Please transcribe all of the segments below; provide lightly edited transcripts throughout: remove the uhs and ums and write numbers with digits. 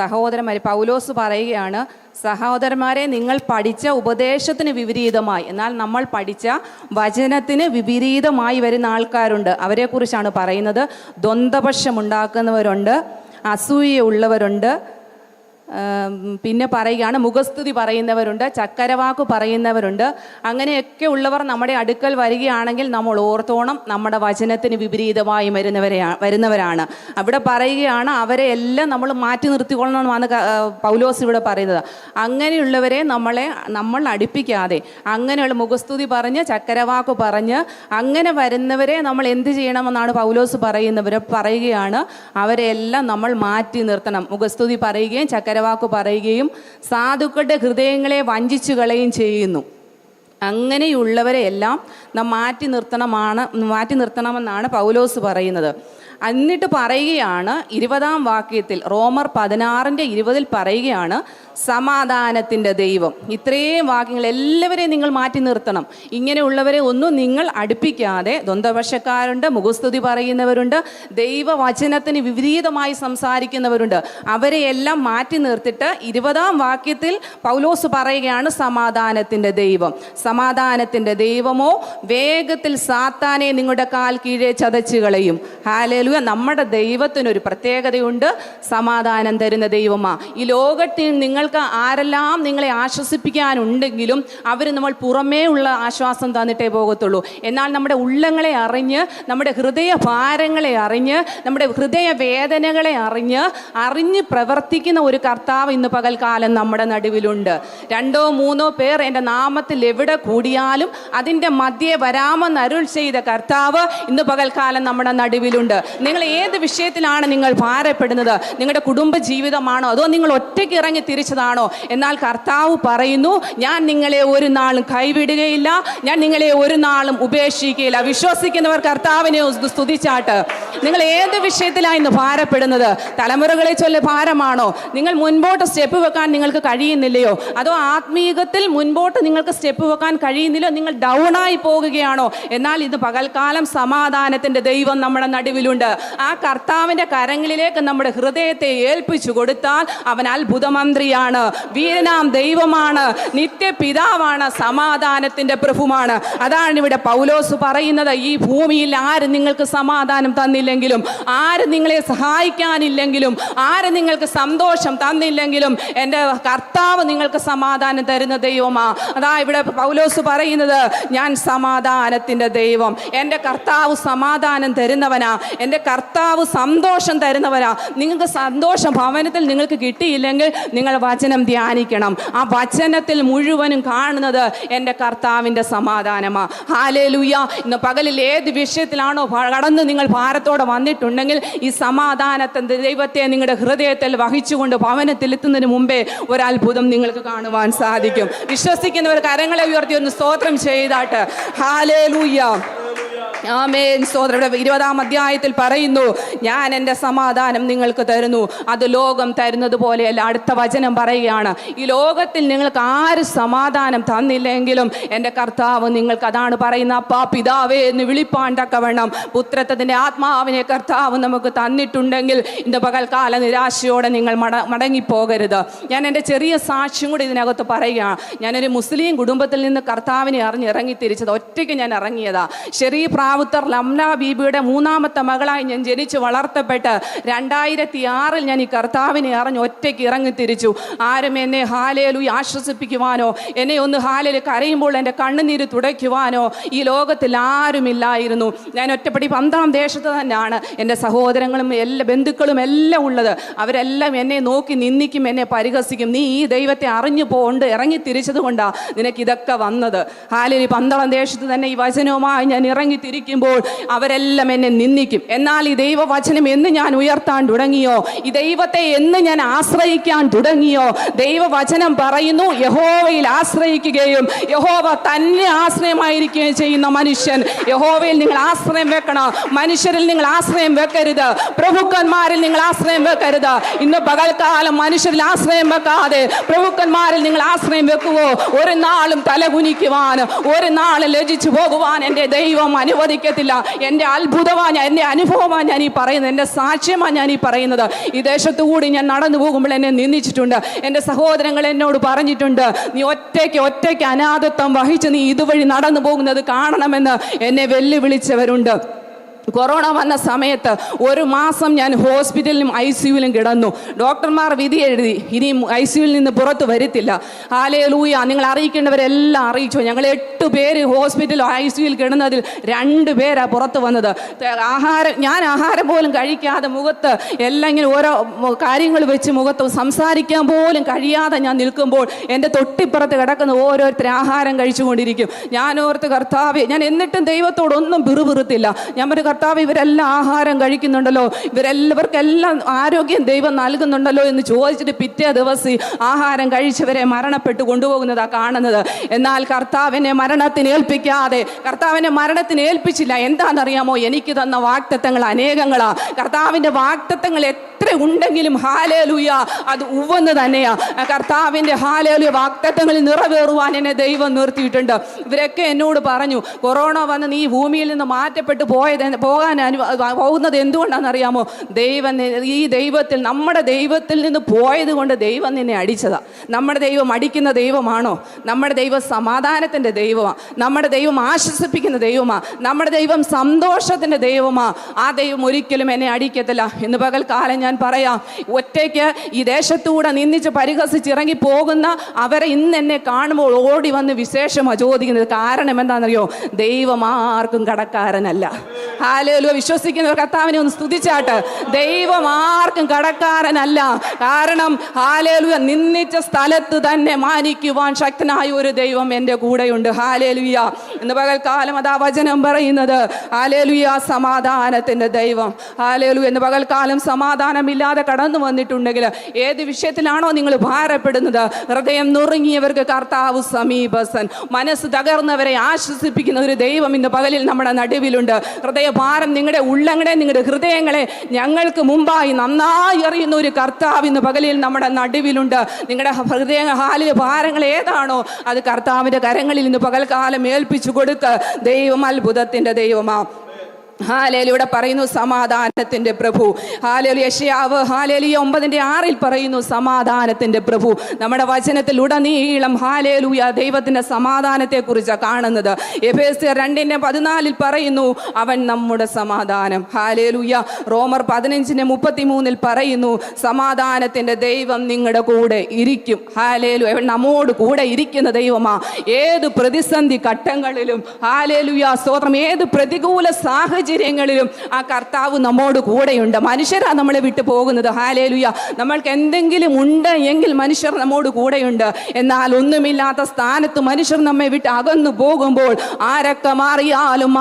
സഹോദരന്മാരെ, പൗലോസ് പറയുകയാണ്, സഹോദരന്മാരെ, നിങ്ങൾ പഠിച്ച ഉപദേശത്തിന് വിപരീതമായി, എന്നാൽ നമ്മൾ പഠിച്ച വചനത്തിന് വിപരീതമായി വരുന്ന ആൾക്കാരുണ്ട്. അവരെക്കുറിച്ചാണ് പറയുന്നത്. ദ്വന്ദ്വപക്ഷമുണ്ടാക്കുന്നവരുണ്ട്, അസൂയയുള്ളവരുണ്ട്, പിന്നെ പറയുകയാണ് മുഖസ്തുതി പറയുന്നവരുണ്ട്, ചക്കരവാക്ക് പറയുന്നവരുണ്ട്. അങ്ങനെയൊക്കെ ഉള്ളവർ നമ്മുടെ അടുക്കൽ വരികയാണെങ്കിൽ നമ്മൾ ഓർത്തോണം, നമ്മുടെ വചനത്തിന് വിപരീതമായി വരുന്നവരാണ്. അവിടെ പറയുകയാണ് അവരെ എല്ലാം നമ്മൾ മാറ്റി നിർത്തിക്കൊള്ളണമെന്നാണ് പൗലോസ് ഇവിടെ പറയുന്നത്. അങ്ങനെയുള്ളവരെ നമ്മൾ അടുപ്പിക്കാതെ, അങ്ങനെയുള്ള മുഖസ്തുതി പറഞ്ഞ് ചക്കരവാക്ക് പറഞ്ഞ് അങ്ങനെ വരുന്നവരെ നമ്മൾ എന്ത് ചെയ്യണമെന്നാണ് പൗലോസ് പറയുകയാണ്, അവരെ എല്ലാം നമ്മൾ മാറ്റി നിർത്തണം. മുഖസ്തുതി പറയുകയും ചക്കരവാക്ക് പറയുകയും സാധുക്കളുടെ ഹൃദയങ്ങളെ വഞ്ചിച്ചു കളയുകയും ചെയ്യുന്നു. അങ്ങനെയുള്ളവരെ എല്ലാം നാം മാറ്റി നിർത്തണമെന്നാണ് പൗലോസ് പറയുന്നത്. എന്നിട്ട് പറയുകയാണ് 20-ാം വാക്യത്തിൽ, റോമർ 16:20 പറയുകയാണ്, സമാധാനത്തിൻ്റെ ദൈവം. ഇത്രയും വാക്യങ്ങൾ എല്ലാവരെയും നിങ്ങൾ മാറ്റി നിർത്തണം. ഇങ്ങനെയുള്ളവരെ ഒന്നും നിങ്ങൾ അടുപ്പിക്കാതെ, ദ്വന്ദ്വപക്ഷക്കാരുണ്ട്, മുഖസ്തുതി പറയുന്നവരുണ്ട്, ദൈവവചനത്തിന് വിപരീതമായി സംസാരിക്കുന്നവരുണ്ട്. അവരെയെല്ലാം മാറ്റി നിർത്തിയിട്ട് 20-ാം വാക്യത്തിൽ പൗലോസ് പറയുകയാണ്, സമാധാനത്തിൻ്റെ ദൈവം. സമാധാനത്തിൻ്റെ ദൈവമോ വേഗത്തിൽ സാത്താനെ നിങ്ങളുടെ കാൽ കീഴെ ചതച്ചു കളയും. ഹല്ലേലൂയ. നമ്മുടെ ദൈവത്തിനൊരു പ്രത്യേകതയുണ്ട്, സമാധാനം തരുന്ന ദൈവമാ. ഈ ലോകത്തിൽ നിങ്ങൾക്ക് ആരെല്ലാം നിങ്ങളെ ആശ്വസിപ്പിക്കാനുണ്ടെങ്കിലും അവർ നമ്മൾ പുറമേ ഉള്ള ആശ്വാസം തന്നിട്ടേ പോകത്തുള്ളൂ. എന്നാൽ നമ്മുടെ ഉള്ളങ്ങളെ അറിഞ്ഞ്, നമ്മുടെ ഹൃദയ ഭാരങ്ങളെ അറിഞ്ഞ്, നമ്മുടെ ഹൃദയ വേദനകളെ അറിഞ്ഞ് പ്രവർത്തിക്കുന്ന ഒരു കർത്താവ് ഇന്ന് പകൽക്കാലം നമ്മുടെ നടുവിലുണ്ട്. 2-3 പേർ എൻ്റെ നാമത്തിൽ എവിടെ കൂടിയാലും അതിൻ്റെ മധ്യേ വരാമെന്ന് അരുൾ ചെയ്ത കർത്താവ് ഇന്ന് പകൽക്കാലം നമ്മുടെ നടുവിലുണ്ട്. നിങ്ങൾ ഏത് വിഷയത്തിലാണ് നിങ്ങൾ ഭാരപ്പെടുന്നത്? നിങ്ങളുടെ കുടുംബ ജീവിതമാണോ, അതോ നിങ്ങൾ ഒറ്റയ്ക്ക് ഇറങ്ങി തിരിച്ചതാണോ? എന്നാൽ കർത്താവ് പറയുന്നു, ഞാൻ നിങ്ങളെ ഒരു നാളും കൈവിടുകയില്ല, ഞാൻ നിങ്ങളെ ഒരു നാളും ഉപേക്ഷിക്കുകയില്ല. വിശ്വസിക്കുന്നവർ കർത്താവിനെ സ്തുതിച്ചാട്ട്. നിങ്ങൾ ഏത് വിഷയത്തിലാണ് ഇന്ന് ഭാരപ്പെടുന്നത്? തലമുറകളെ ചൊല്ലി ഭാരമാണോ? നിങ്ങൾ മുൻപോട്ട് സ്റ്റെപ്പ് വെക്കാൻ നിങ്ങൾക്ക് കഴിയുന്നില്ലയോ? അതോ ആത്മീയത്തിൽ മുൻപോട്ട് നിങ്ങൾക്ക് സ്റ്റെപ്പ് വെക്കാൻ കഴിയുന്നില്ലോ? നിങ്ങൾ ഡൗണായി പോകുകയാണോ? എന്നാൽ ഇത് പകൽക്കാലം സമാധാനത്തിൻ്റെ ദൈവം നമ്മുടെ നടുവിലുണ്ട്. ആ കർത്താവിൻ്റെ കരങ്ങളിലേക്ക് നമ്മുടെ ഹൃദയത്തെ ഏൽപ്പിച്ചു കൊടുത്താൽ അവൻ അത്ഭുതമന്ത്രിയാണ്, വീരനാം ദൈവമാണ്, നിത്യപിതാവാണ്, സമാധാനത്തിൻ്റെ പ്രഭുവാണ്. അതാണ് ഇവിടെ പൗലോസ് പറയുന്നത്. ഈ ഭൂമിയിൽ ആര് നിങ്ങൾക്ക് സമാധാനം തന്നില്ലെങ്കിലും, ആര് നിങ്ങളെ സഹായിക്കാനില്ലെങ്കിലും, ആര് നിങ്ങൾക്ക് സന്തോഷം തന്നില്ലെങ്കിലും എൻ്റെ കർത്താവ് നിങ്ങൾക്ക് സമാധാനം തരുന്ന ദൈവമാ. അതാ ഇവിടെ പൗലോസ് പറയുന്നത്, ഞാൻ സമാധാനത്തിൻ്റെ ദൈവം. എൻ്റെ കർത്താവ് സമാധാനം തരുന്നവനാ, എൻ്റെ കർത്താവ് സന്തോഷം തരുന്നവരാ. നിങ്ങൾക്ക് സന്തോഷം ഭവനത്തിൽ നിങ്ങൾക്ക് കിട്ടിയില്ലെങ്കിൽ നിങ്ങൾ വചനം ധ്യാനിക്കണം. ആ വചനത്തിൽ മുഴുവനും കാണുന്നത് എൻ്റെ കർത്താവിൻ്റെ സമാധാനമാ. ഹല്ലേലൂയ. ഇന്ന് പകലിൽ ഏത് വിഷയത്തിലാണോ കടന്ന് നിങ്ങൾ ഭാരത്തോടെ വന്നിട്ടുണ്ടെങ്കിൽ ഈ സമാധാനത്തിൻ്റെ ദൈവത്തെ നിങ്ങളുടെ ഹൃദയത്തിൽ വഹിച്ചുകൊണ്ട് ഭവനത്തിൽ എത്തുന്നതിന് മുമ്പേ ഒരത്ഭുതം നിങ്ങൾക്ക് കാണുവാൻ സാധിക്കും. വിശ്വസിക്കുന്നവർ കരങ്ങളെ ഉയർത്തി ഒന്ന് സ്തോത്രം ചെയ്താട്ട്. ഹല്ലേലൂയ. ആമേൻ. സ്തോത്രം. 20-ാം അധ്യായത്തിൽ പറയുന്നു, ഞാൻ എൻ്റെ സമാധാനം നിങ്ങൾക്ക് തരുന്നു, അത് ലോകം തരുന്നത് പോലെയല്ല. അടുത്ത വചനം പറയുകയാണ്, ഈ ലോകത്തിൽ നിങ്ങൾക്ക് ആര് സമാധാനം തന്നില്ലെങ്കിലും എൻ്റെ കർത്താവ് നിങ്ങൾക്ക്, അതാണ് പറയുന്ന, അപ്പാ പിതാവേ എന്ന് വിളിപ്പാൻ തക്കവണ്ണം പുത്രത്വത്തിൻ്റെ ആത്മാവിനെ കർത്താവ് നമുക്ക് തന്നിട്ടുണ്ടെങ്കിൽ ഇന്ന് പകൽക്കാല നിരാശയോടെ നിങ്ങൾ മടങ്ങിപ്പോകരുത്. ഞാൻ എൻ്റെ ചെറിയ സാക്ഷ്യം കൂടി ഇതിനകത്ത് പറയുകയാണ്. ഞാനൊരു മുസ്ലിം കുടുംബത്തിൽ നിന്ന് കർത്താവിനെ ഇറങ്ങി തിരിച്ചത്. ഒറ്റയ്ക്ക് ഞാൻ ഇറങ്ങിയതാ. ശരീ റാവുത്തർ ലംല ബീബിയുടെ 3ാമത്തെ മകളായി ഞാൻ ജനിച്ച് വളർത്തപ്പെട്ട് 2006 ഞാൻ ഈ കർത്താവിനെ അറിഞ്ഞ് ഒറ്റയ്ക്ക് ഇറങ്ങി തിരിച്ചു. ആരും എന്നെ ഹല്ലേലൂയ ആശ്വസിപ്പിക്കുവാനോ, എന്നെ ഒന്ന് ഹല്ലേലൂയ കരയുമ്പോൾ എൻ്റെ കണ്ണുനീര് തുടയ്ക്കുവാനോ ഈ ലോകത്തിൽ ആരുമില്ലായിരുന്നു. ഞാൻ ഒറ്റപ്പെടി 12 ദേശത്ത് തന്നെയാണ് എൻ്റെ സഹോദരങ്ങളും എല്ലാ ബന്ധുക്കളും എല്ലാം ഉള്ളത്. അവരെല്ലാം എന്നെ നോക്കി നിന്ദിക്കും, എന്നെ പരിഹസിക്കും. നീ ഈ ദൈവത്തെ അറിഞ്ഞു ഇറങ്ങി തിരിച്ചത് കൊണ്ടാണ് നിനക്ക് ഇതൊക്കെ വന്നത്. ഹല്ലേലൂയ. 12 ദേശത്ത് തന്നെ ഈ വചനവുമായി ഞാൻ ഇറങ്ങി തിരിക്കുമ്പോൾ അവരെല്ലാം എന്നെ നിന്ദിക്കും. എന്നാൽ ഈ ദൈവവചനം എന്ന് ഞാൻ ഉയർത്താൻ തുടങ്ങിയോ, ഈ ദൈവത്തെ എന്ന് ഞാൻ ആശ്രയിക്കാൻ തുടങ്ങിയോ, ദൈവവചനം പറയുന്നു, യഹോവയിൽ ആശ്രയിക്കുകയും യഹോവ തന്നെ ആശ്രയമായിരിക്കുകയും ചെയ്യുന്ന മനുഷ്യൻ. യഹോവയിൽ നിങ്ങൾ ആശ്രയം വെക്കണം, മനുഷ്യരിൽ നിങ്ങൾ ആശ്രയം വെക്കരുത്, പ്രഭുക്കന്മാരിൽ നിങ്ങൾ ആശ്രയം വെക്കരുത്. ഇന്ന് പകൽക്കാലം മനുഷ്യരിൽ ആശ്രയം വെക്കാതെ പ്രഭുക്കന്മാരിൽ നിങ്ങൾ ആശ്രയം വെക്കുവോ, ഒരു നാളും തലകുനിക്കുവാൻ, ഒരു നാളും ലജിച്ചു പോകുവാൻ എൻ്റെ ദൈവം അനുവദിക്കും. സമ്മതിക്കത്തില്ല. എൻ്റെ അത്ഭുതമാണ്, എൻ്റെ അനുഭവമാണ് ഞാൻ ഈ പറയുന്നത്, എൻ്റെ സാക്ഷ്യമാണ് ഞാൻ ഈ പറയുന്നത്. ഈ ദേശത്തുകൂടി ഞാൻ നടന്നു പോകുമ്പോൾ എന്നെ നിന്ദിച്ചിട്ടുണ്ട്. എൻ്റെ സഹോദരങ്ങൾ എന്നോട് പറഞ്ഞിട്ടുണ്ട്, നീ ഒറ്റയ്ക്ക് അനാഥത്വം വഹിച്ച് നീ ഇതുവഴി നടന്നു പോകുന്നത് കാണണമെന്ന് എന്നെ വെല്ലുവിളിച്ചവരുണ്ട്. കൊറോണ വന്ന സമയത്ത് 1 മാസം ഞാൻ ഹോസ്പിറ്റലിലും ICUവിലും കിടന്നു. ഡോക്ടർമാർ വിധി എഴുതി, ഇനിയും ICUവിൽ നിന്ന് പുറത്ത് വരത്തില്ല. ഹല്ലേലൂയ. നിങ്ങൾ അറിയിക്കേണ്ടവരെല്ലാം അറിയിച്ചു. ഞങ്ങൾ 8 പേര് ഹോസ്പിറ്റലിൽ ICUവിൽ കിടന്നതിൽ 2 പേരാണ് പുറത്ത് വന്നത്. ഞാൻ ആഹാരം പോലും കഴിക്കാതെ മുഖത്ത് എല്ലാം ഇങ്ങനെ ഓരോ കാര്യങ്ങൾ വെച്ച് മുഖത്ത് സംസാരിക്കാൻ പോലും കഴിയാതെ ഞാൻ നിൽക്കുമ്പോൾ എൻ്റെ തൊട്ടിപ്പുറത്ത് കിടക്കുന്ന ഓരോരുത്തർ ആഹാരം കഴിച്ചുകൊണ്ടിരിക്കും. ഞാൻ ഓർത്ത് കർത്താവേ, ഞാൻ എന്നിട്ടും ദൈവത്തോടൊന്നും പിറുപിറുത്തില്ല. ഞാൻ ഒരു കർത്താവ്, ഇവരെല്ലാം ആഹാരം കഴിക്കുന്നുണ്ടല്ലോ, ഇവരെല്ലാവർക്കെല്ലാം ആരോഗ്യം ദൈവം നൽകുന്നുണ്ടല്ലോ എന്ന് ചോദിച്ചിട്ട് പിറ്റേ ദിവസം ആഹാരം കഴിച്ചവരെ മരണപ്പെട്ടു കൊണ്ടുപോകുന്നതാണ് കാണുന്നത്. എന്നാൽ കർത്താവിനെ മരണത്തിന് ഏൽപ്പിക്കാതെ, കർത്താവിനെ മരണത്തിന് ഏൽപ്പിച്ചില്ല. എന്താണെന്നറിയാമോ? എനിക്ക് തന്ന വാഗ്ദത്തങ്ങൾ അനേകങ്ങളാ. കർത്താവിൻ്റെ വാഗ്ദത്തങ്ങൾ എത്ര ഉണ്ടെങ്കിലും ഹല്ലേലൂയ അത് ഉവ്വെന്ന് തന്നെയാ. കർത്താവിൻ്റെ ഹല്ലേലൂയ വാഗ്ദത്തങ്ങളിൽ നിറവേറുവാൻ എന്നെ ദൈവം നിർത്തിയിട്ടുണ്ട്. ഇവരൊക്കെ എന്നോട് പറഞ്ഞു, കൊറോണ വന്ന് നീ ഭൂമിയിൽ നിന്ന് മാറ്റപ്പെട്ടു പോകുന്നത് എന്തുകൊണ്ടാണെന്നറിയാമോ? ഈ ദൈവത്തിൽ, നമ്മുടെ ദൈവത്തിൽ നിന്ന് പോയത് കൊണ്ട് ദൈവം നിന്നെ അടിച്ചതാ. നമ്മുടെ ദൈവം അടിക്കുന്ന ദൈവമാണോ? നമ്മുടെ ദൈവം സമാധാനത്തിൻ്റെ ദൈവമാണ്. നമ്മുടെ ദൈവം ആശ്വസിപ്പിക്കുന്ന ദൈവമാണ്. നമ്മുടെ ദൈവം സന്തോഷത്തിൻ്റെ ദൈവമാണ്. ആ ദൈവം ഒരിക്കലും എന്നെ അടിക്കത്തില്ല. ഇന്ന് പകൽക്കാലം ഞാൻ പറയാം, ഒറ്റയ്ക്ക് ഈ ദേശത്തൂടെ നിന്ദിച്ച് പരിഹസിച്ചിറങ്ങി പോകുന്ന അവരെ ഇന്ന് എന്നെ കാണുമ്പോൾ ഓടി വന്ന് വിശേഷമാണ് ചോദിക്കുന്നത്. കാരണം എന്താണെന്നറിയോ? ദൈവം ആർക്കും കടക്കാരനല്ല. ഹല്ലേലൂയ. വിശ്വസിക്കുന്നവർ കർത്താവിനെ ഒന്ന് സ്തുതിച്ചാട്ട്. ദൈവം ആർക്കും കടക്കാരനല്ല. കാരണം ഹല്ലേലൂയ, നിന്ദിച്ച സ്ഥലത്ത് തന്നെ മാനിക്കുവാൻ ശക്തനായ ഒരു ദൈവം എൻ്റെ കൂടെയുണ്ട്. ഹല്ലേലൂയ. ഇന്ന് പകൽക്കാലം അതാ വചനം പറയുന്നത്. ഹല്ലേലൂയ, സമാധാനത്തിൻ്റെ ദൈവം. ഹല്ലേലൂയ. ഇന്ന് പകൽക്കാലം സമാധാനമില്ലാതെ കടന്നു വന്നിട്ടുണ്ടെങ്കിൽ, ഏത് വിഷയത്തിലാണോ നിങ്ങൾ ഭാരപ്പെടുന്നത്, ഹൃദയം നുറുങ്ങിയവർക്ക് കർത്താവ് സമീപസ്ഥൻ. മനസ്സ് തകർന്നവരെ ആശ്വസിപ്പിക്കുന്ന ഒരു ദൈവം ഇന്ന് പകലിൽ നമ്മുടെ നടുവിലുണ്ട്. ഹൃദയഭാരം, നിങ്ങളുടെ ഉള്ളങ്ങളെ, നിങ്ങളുടെ ഹൃദയങ്ങളെ ഞങ്ങൾക്ക് മുമ്പായി നന്നായി അറിയുന്ന ഒരു കർത്താവ് ഇന്ന് പകലിൽ നമ്മുടെ നടുവിലുണ്ട്. നിങ്ങളുടെ ഹൃദയ ഭാരങ്ങൾ ഏതാണോ അത് കർത്താവിൻ്റെ കരങ്ങളിൽ ഇന്ന് പകൽക്കാലം ഏൽപ്പിച്ചു കൊടുക്കുക. ദൈവം അത്ഭുതത്തിൻ്റെ ദൈവമാ. ഹല്ലേലൂയ. ഇവിടെ പറയുന്നു സമാധാനത്തിൻ്റെ പ്രഭു. ഹല്ലേലൂയ. യെശയ്യാവ് ഹല്ലേലൂയ 9:6 പറയുന്നു സമാധാനത്തിൻ്റെ പ്രഭു. നമ്മുടെ വചനത്തിൽ ഉടനീളം ഹല്ലേലൂയ ദൈവത്തിൻ്റെ സമാധാനത്തെക്കുറിച്ചാണ് കാണുന്നത്. എഫേസ്യർ 2:14 പറയുന്നു അവൻ നമ്മുടെ സമാധാനം. ഹല്ലേലൂയ. റോമർ 15:33 പറയുന്നു സമാധാനത്തിൻ്റെ ദൈവം നിങ്ങളുടെ കൂടെ ഇരിക്കും. ഹല്ലേലൂയ. അവൻ നമ്മോട് കൂടെ ഇരിക്കുന്ന ദൈവമാ. ഏത് പ്രതിസന്ധി ഘട്ടങ്ങളിലും ഹല്ലേലൂയ സ്തോത്രം, ഏത് പ്രതികൂല സാഹചര്യങ്ങളിലും ആ കർത്താവ് നമ്മോട് കൂടെയുണ്ട്. മനുഷ്യരാ നമ്മളെ വിട്ടു പോകുന്നത്. ഹല്ലേലൂയ. നമ്മൾക്ക് എന്തെങ്കിലും ഉണ്ട് എങ്കിൽ മനുഷ്യർ നമ്മോട് കൂടെയുണ്ട്. എന്നാൽ ഒന്നുമില്ലാത്ത സ്ഥാനത്ത് മനുഷ്യർ നമ്മെ വിട്ട് അകന്നു പോകുമ്പോൾ ആരൊക്കെ മാറിയാലും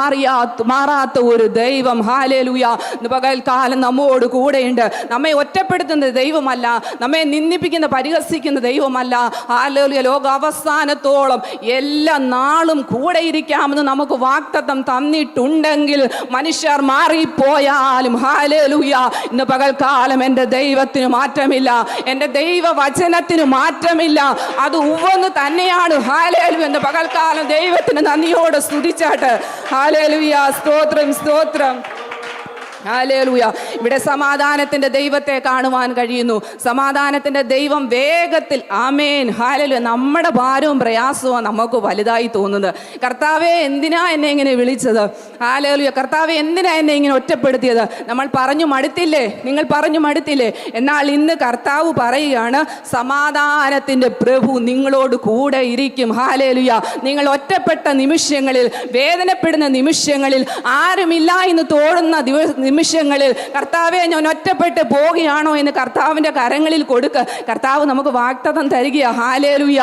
മാറാത്ത ഒരു ദൈവം ഹല്ലേലൂയ പകൽക്കാലം നമ്മോട് കൂടെയുണ്ട്. നമ്മെ ഒറ്റപ്പെടുത്തുന്ന ദൈവമല്ല, നമ്മെ നിന്ദിപ്പിക്കുന്ന പരിഹസിക്കുന്ന ദൈവമല്ല. ഹല്ലേലൂയ. ലോക അവസാനത്തോളം എല്ലാ നാളും കൂടെ ഇരിക്കാമെന്ന് നമുക്ക് വാഗ്ദത്തം തന്നിട്ടുണ്ടെങ്കിൽ മനുഷ്യർ മാറിപ്പോയാലും ഹല്ലേലൂയ ഇന്ന് പകൽക്കാലം എൻ്റെ ദൈവത്തിന് മാറ്റമില്ല, എൻ്റെ ദൈവവചനത്തിന് മാറ്റമില്ല. അത് ഉവ്വെന്ന് തന്നെയാണ്. ഹല്ലേലൂയ. ഇന്ന് പകൽക്കാലം ദൈവത്തിന് നന്ദിയോടെ സ്തുതിച്ചാട്ട്. ഹല്ലേലൂയ. സ്തോത്രം, സ്തോത്രം. ഹല്ലേലൂയ. ഇവിടെ സമാധാനത്തിൻ്റെ ദൈവത്തെ കാണുവാൻ കഴിയുന്നു. സമാധാനത്തിൻ്റെ ദൈവം വേഗത്തിൽ, ആമേൻ ഹല്ലേലൂയ. നമ്മുടെ ഭാരവും പ്രയാസവും നമുക്ക് വലുതായി തോന്നുന്നത്. കർത്താവേ എന്തിനാ എന്നെ ഇങ്ങനെ വിളിച്ചത്? ഹല്ലേലൂയ. കർത്താവേ എന്തിനാ എന്നെ ഇങ്ങനെ ഒറ്റപ്പെടുത്തിയത്? നമ്മൾ പറഞ്ഞു മടുത്തില്ലേ? നിങ്ങൾ പറഞ്ഞു മടുത്തില്ലേ? എന്നാൽ ഇന്ന് കർത്താവ് പറയുകയാണ് സമാധാനത്തിൻ്റെ പ്രഭു നിങ്ങളോട് കൂടെ ഇരിക്കും. ഹല്ലേലൂയ. നിങ്ങൾ ഒറ്റപ്പെട്ട നിമിഷങ്ങളിൽ, വേദനപ്പെടുന്ന നിമിഷങ്ങളിൽ, ആരുമില്ല എന്ന് തോന്നുന്ന നിമിഷങ്ങളിൽ കർത്താവെ ഞാൻ ഒറ്റപ്പെട്ട് പോവുകയാണോ എന്ന് കർത്താവിൻ്റെ കരങ്ങളിൽ കൊടുക്കുക. കർത്താവ് നമുക്ക് വാഗ്ദത്തം തരികയാ. ഹല്ലേലൂയ.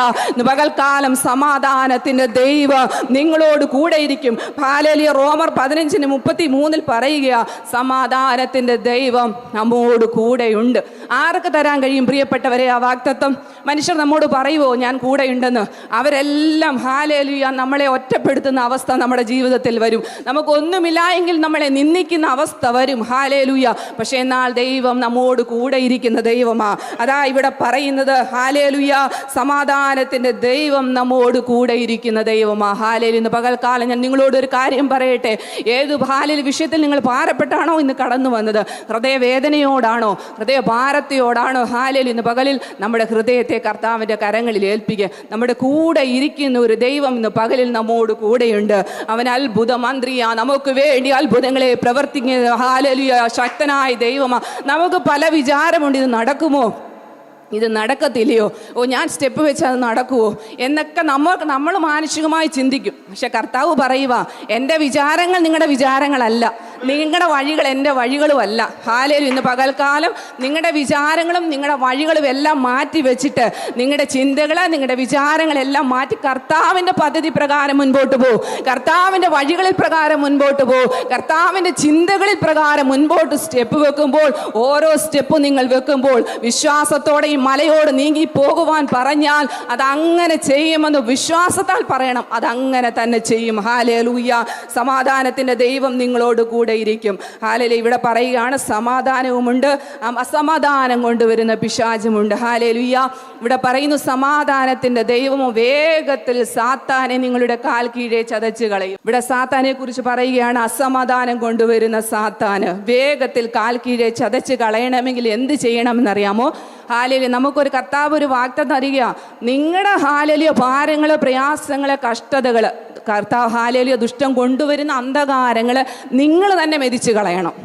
പകൽക്കാലം സമാധാനത്തിൻ്റെ ദൈവം നിങ്ങളോട് കൂടെ ഇരിക്കും. ഹല്ലേലൂയ. റോമർ 15:33 പറയുകയാ സമാധാനത്തിൻ്റെ ദൈവം നമ്മോട് കൂടെയുണ്ട്. ആർക്ക് തരാൻ കഴിയും പ്രിയപ്പെട്ടവരെ ആ വാഗ്ദത്തം? മനുഷ്യർ നമ്മോട് പറയുമോ ഞാൻ കൂടെ ഉണ്ടെന്ന്? അവരെല്ലാം ഹല്ലേലൂയ നമ്മളെ ഒറ്റപ്പെടുത്തുന്ന അവസ്ഥ നമ്മുടെ ജീവിതത്തിൽ വരും. നമുക്കൊന്നുമില്ല എങ്കിൽ നമ്മളെ നിന്ദിക്കുന്ന അവസ്ഥ വരും. ഹല്ലേലൂയ. പക്ഷേ എന്നാൽ ദൈവം നമ്മോട് കൂടെ ഇരിക്കുന്ന ദൈവമാ. അതാ ഇവിടെ പറയുന്നത് ഹല്ലേലൂയ, സമാധാനത്തിന്റെ ദൈവം നമ്മോട് കൂടെ ഇരിക്കുന്ന ദൈവമാ. ഹല്ലേലൂയ. ഇന്ന് പകൽക്കാലം ഞാൻ നിങ്ങളോട് ഒരു കാര്യം പറയട്ടെ. ഏത് വിഷയത്തിൽ നിങ്ങൾ ഭാരപ്പെട്ടാണോ ഇന്ന് കടന്നു വന്നത്? ഹൃദയവേദനയോടാണോ, ഹൃദയഭാരത്തോടാണോ? ഹല്ലേലൂയ. ഇന്ന് പകലിൽ നമ്മുടെ ഹൃദയത്തെ കർത്താവിൻ്റെ കരങ്ങളിൽ ഏൽപ്പിക്കുക. നമ്മുടെ കൂടെ ഇരിക്കുന്ന ഒരു ദൈവം ഇന്ന് പകലിൽ നമ്മോട് കൂടെയുണ്ട്. അവൻ അത്ഭുത മന്ത്രിയാ, നമുക്ക് വേണ്ടി അത്ഭുതങ്ങളെ പ്രവർത്തിക്കുന്ന ഹല്ലേലൂയ ശക്തനായ ദൈവമാ. നമുക്ക് പല വിചാരമുണ്ട്, ഇത് നടക്കുമോ, ഇത് നടക്കത്തില്ലയോ, ഞാൻ സ്റ്റെപ്പ് വെച്ച് അത് നടക്കുമോ എന്നൊക്കെ നമ്മൾ മാനസികമായി ചിന്തിക്കും. പക്ഷെ കർത്താവ് പറയുക, എൻ്റെ വിചാരങ്ങൾ നിങ്ങളുടെ വിചാരങ്ങളല്ല, നിങ്ങളുടെ വഴികൾ എൻ്റെ വഴികളും അല്ല. ഹല്ലേലൂയ. ഇന്ന് പകൽക്കാലം നിങ്ങളുടെ വിചാരങ്ങളും നിങ്ങളുടെ വഴികളും എല്ലാം മാറ്റി വെച്ചിട്ട് നിങ്ങളുടെ ചിന്തകൾ, നിങ്ങളുടെ വിചാരങ്ങളെല്ലാം മാറ്റി കർത്താവിൻ്റെ പദ്ധതി പ്രകാരം മുൻപോട്ട് പോകും. കർത്താവിൻ്റെ വഴികളിൽ പ്രകാരം മുൻപോട്ട് പോകും. കർത്താവിൻ്റെ ചിന്തകളിൽ പ്രകാരം മുൻപോട്ട് സ്റ്റെപ്പ് വെക്കുമ്പോൾ, ഓരോ സ്റ്റെപ്പും നിങ്ങൾ വെക്കുമ്പോൾ വിശ്വാസത്തോടെ ഈ മലയോട് നീങ്ങി പോകുവാൻ പറഞ്ഞാൽ അതങ്ങനെ ചെയ്യുമെന്ന് വിശ്വാസത്താൽ പറയണം. അതങ്ങനെ തന്നെ ചെയ്യും. ഹല്ലേലൂയ. സമാധാനത്തിൻ്റെ ദൈവം നിങ്ങളോട് കൂടെ ഇരിക്കും. ഹല്ലേലൂയ. ഇവിടെ പറയുകയാണ് സമാധാനവുമുണ്ട്, അസമാധാനം കൊണ്ടുവരുന്ന പിശാചുമുണ്ട്. ഹല്ലേലൂയ. ഇവിടെ പറയുന്നു സമാധാനത്തിന്റെ ദൈവമോ വേഗത്തിൽ സാത്താനെ നിങ്ങളുടെ കാൽ കീഴെ ചതച്ച് കളയും. ഇവിടെ സാത്താനെ കുറിച്ച് പറയുകയാണ്, അസമാധാനം കൊണ്ടുവരുന്ന സാത്താന് വേഗത്തിൽ കാൽ കീഴെ ചതച്ച് കളയണമെങ്കിൽ എന്ത് ചെയ്യണമെന്നറിയാമോ? ഹല്ലേലൂയ. നമുക്കൊരു കർത്താവ് ഒരു വാഗ്ദത്തം തരിക, നിങ്ങളുടെ ഹല്ലേലൂയ ഭാരങ്ങള്, പ്രയാസങ്ങള്, കഷ്ടതകള്, കർത്താവ് ഹല്ലേലൂയ ദുഷ്ടം കൊണ്ടുവരുന്ന അന്ധകാരങ്ങൾ നിങ്ങൾ തന്നെ മെതിച്ച് കളയണം.